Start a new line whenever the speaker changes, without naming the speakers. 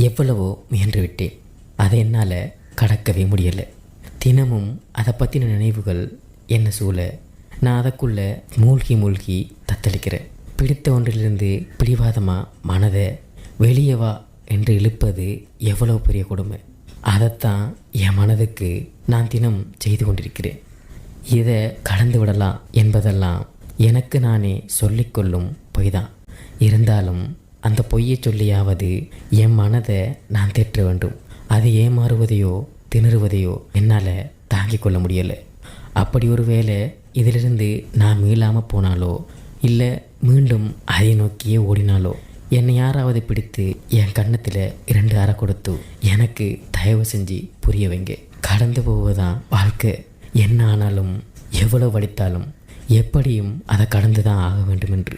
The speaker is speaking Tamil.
எவ்வளவோ முயன்று விட்டேன். அதை என்னால் கடக்கவே முடியலை. தினமும் அதை பற்றின நினைவுகள் என்ன சூழ நான் அதற்குள்ளே மூழ்கி மூழ்கி தத்தளிக்கிறேன். பிடித்த ஒன்றிலிருந்து பிடிவாதமாக மனதை வெளியே வா என்று இழுப்பது எவ்வளோ பெரிய கொடுமை. அதைத்தான் என் மனதுக்கு நான் தினம் செய்து கொண்டிருக்கிறேன். இதை கடந்து விடலாம் என்பதெல்லாம் எனக்கு நானே சொல்லிக்கொள்ளும் பொய் தான். இருந்தாலும் அந்த பொய்யை சொல்லியாவது என் மனதை நான் தேற்ற வேண்டும். அது ஏமாறுவதையோ திணறுவதையோ என்னால் தாங்கிக் கொள்ள முடியலை. அப்படி ஒரு வேளை இதிலிருந்து நான் மீளாமல் போனாலோ இல்லை மீண்டும் அதை நோக்கியே ஓடினாலோ என்னை யாராவது பிடித்து என் கன்னத்தில் 2 அறை கொடுத்து எனக்கு தயவு செஞ்சு புரிய வைங்க. கடந்து போவதுதான் வாழ்க்கை. என்ன ஆனாலும் எவ்வளோ வலித்தாலும் எப்படியும் அதை கடந்து தான் ஆக வேண்டும் என்று